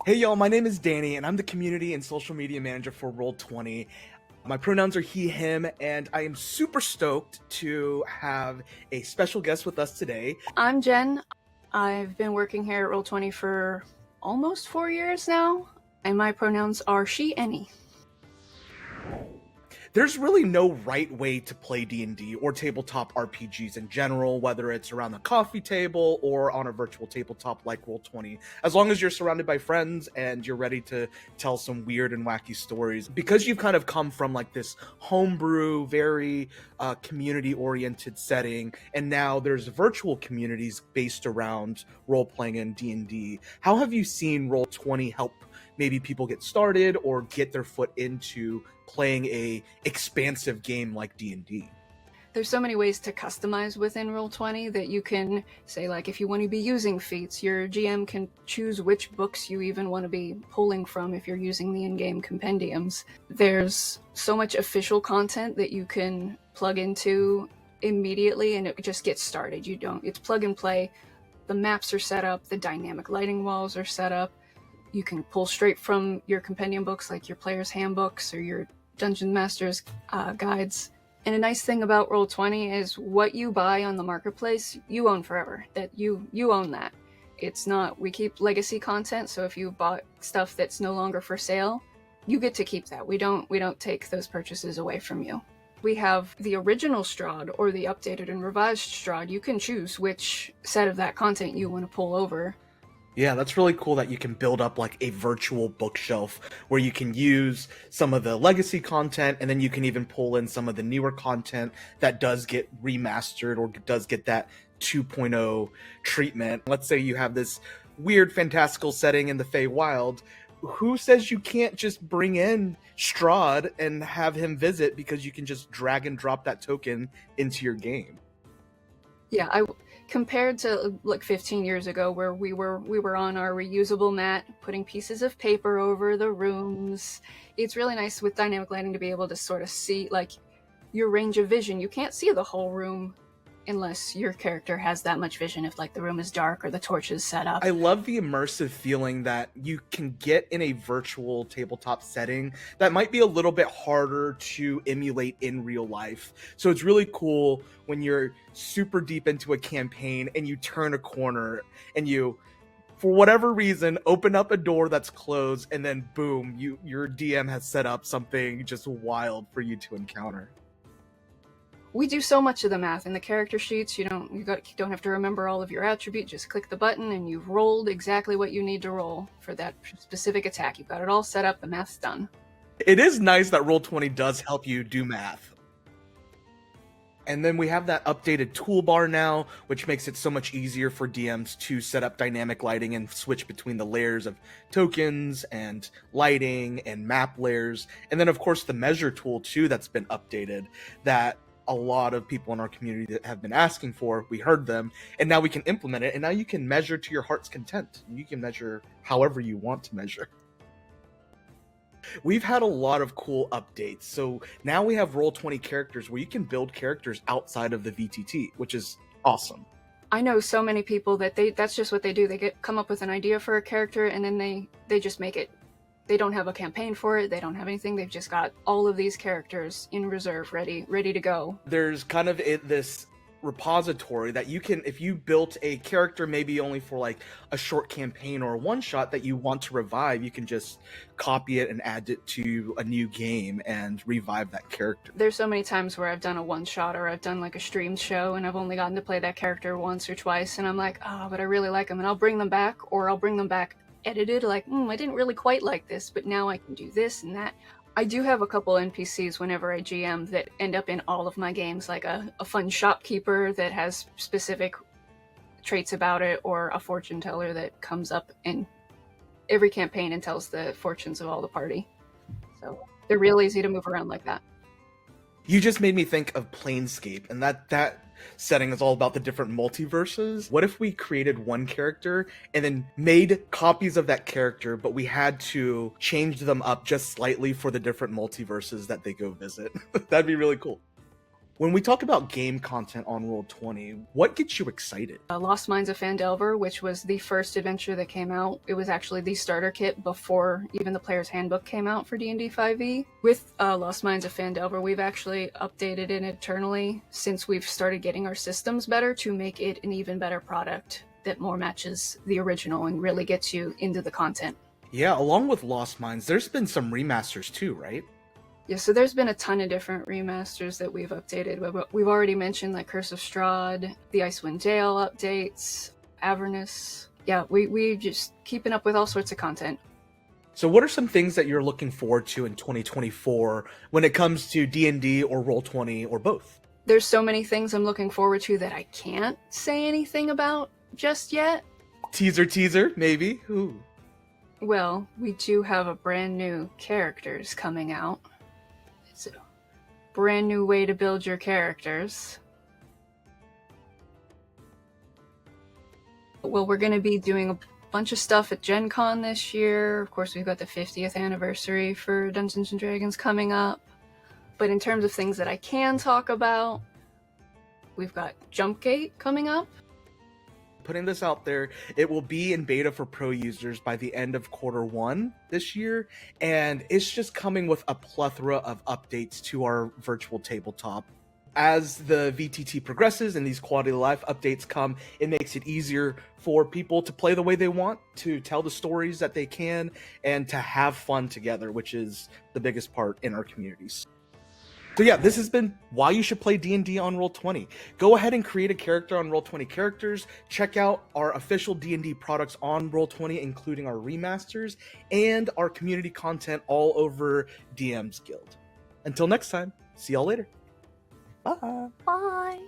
Hey y'all, my name is Danny, and I'm the community and social media manager for Roll20. My pronouns are he, him, and I am super stoked to have a special guest with us today. I'm Jen. I've been working here at Roll20 for almost 4 years now, and my pronouns are she, any. There's really no right way to play D&D or tabletop RPGs in general, whether it's around the coffee table or on a virtual tabletop like Roll20, as long as you're surrounded by friends and you're ready to tell some weird and wacky stories. Because you've kind of come from like this homebrew, very community-oriented setting, and now there's virtual communities based around role-playing and D&D. How have you seen Roll20 help maybe people get started or get their foot into playing a expansive game like D&D? There's so many ways to customize within Roll20 that you can say, like, if you want to be using feats, your GM can choose which books you even want to be pulling from if you're using the in-game compendiums. There's so much official content that you can plug into immediately and it just gets started. It's plug and play. The maps are set up, the dynamic lighting walls are set up. You can pull straight from your compendium books, like your player's handbooks or your Dungeon Master's guides. And a nice thing about Roll20 is what you buy on the marketplace, you own forever. That you own that. It's not, we keep legacy content, so if you bought stuff that's no longer for sale, you get to keep that. We don't take those purchases away from you. We have the original Strahd or the updated and revised Strahd. You can choose which set of that content you want to pull over. Yeah, that's really cool that you can build up like a virtual bookshelf where you can use some of the legacy content and then you can even pull in some of the newer content that does get remastered or does get that 2.0 treatment. Let's say you have this weird fantastical setting in the Feywild. Who says you can't just bring in Strahd and have him visit because you can just drag and drop that token into your game? Yeah, compared to like 15 years ago where we were on our reusable mat putting pieces of paper over the rooms, it's really nice with dynamic lighting to be able to sort of see like your range of vision. You can't see the whole room unless your character has that much vision, if like the room is dark or the torch is set up. I love the immersive feeling that you can get in a virtual tabletop setting that might be a little bit harder to emulate in real life. So it's really cool when you're super deep into a campaign and you turn a corner and you, for whatever reason, open up a door that's closed and then boom, your DM has set up something just wild for you to encounter. We do so much of the math in the character sheets. You don't have to remember all of your attributes. Just click the button and you've rolled exactly what you need to roll for that specific attack. You've got it all set up. The math's done. It is nice that Roll20 does help you do math. And then we have that updated toolbar now, which makes it so much easier for DMs to set up dynamic lighting and switch between the layers of tokens and lighting and map layers. And then, of course, the measure tool, too, that's been updated that a lot of people in our community that have been asking for. We heard them, and now we can implement it, and now you can measure to your heart's content. You can measure however you want to measure. We've had a lot of cool updates. So now we have Roll20 characters where you can build characters outside of the VTT, which is awesome. I know so many people that that's just what they do. They come up with an idea for a character and then they just make it. They don't have a campaign for it. They don't have anything. They've just got all of these characters in reserve, ready to go. There's kind of this repository that you can, if you built a character maybe only for like a short campaign or a one shot that you want to revive, you can just copy it and add it to a new game and revive that character. There's so many times where I've done a one shot or I've done like a streamed show and I've only gotten to play that character once or twice and I'm like, but I really like them, and I'll bring them back, or I'll bring them back edited, like, I didn't really quite like this, but now I can do this and that. I do have a couple NPCs whenever I GM that end up in all of my games, like a fun shopkeeper that has specific traits about it, or a fortune teller that comes up in every campaign and tells the fortunes of all the party. So they're real easy to move around like that. You just made me think of Planescape, and that setting is all about the different multiverses. What if we created one character and then made copies of that character, but we had to change them up just slightly for the different multiverses that they go visit? That'd be really cool. When we talk about game content on Roll20, what gets you excited? Lost Mines of Phandelver, which was the first adventure that came out. It was actually the starter kit before even the Player's Handbook came out for D&D 5e. With Lost Mines of Phandelver, we've actually updated it internally since we've started getting our systems better to make it an even better product that more matches the original and really gets you into the content. Yeah, along with Lost Mines, there's been some remasters too, right? Yeah, so there's been a ton of different remasters that we've updated. We've already mentioned like Curse of Strahd, the Icewind Dale updates, Avernus. Yeah, we just keeping up with all sorts of content. So what are some things that you're looking forward to in 2024 when it comes to D&D or Roll20 or both? There's so many things I'm looking forward to that I can't say anything about just yet. Teaser, maybe? Ooh. Well, we do have a brand new characters coming out. It's a brand new way to build your characters. Well, we're going to be doing a bunch of stuff at Gen Con this year. Of course, we've got the 50th anniversary for Dungeons & Dragons coming up. But in terms of things that I can talk about, we've got Jumpgate coming up. Putting this out there, it will be in beta for pro users by the end of Q1 this year, and it's just coming with a plethora of updates to our virtual tabletop. As the VTT progresses and these quality of life updates come, it makes it easier for people to play the way they want, to tell the stories that they can, and to have fun together, which is the biggest part in our communities. So yeah, this has been why you should play D&D on Roll20. Go ahead and create a character on Roll20 Characters. Check out our official D&D products on Roll20, including our remasters and our community content all over DM's Guild. Until next time, see y'all later. Bye. Bye!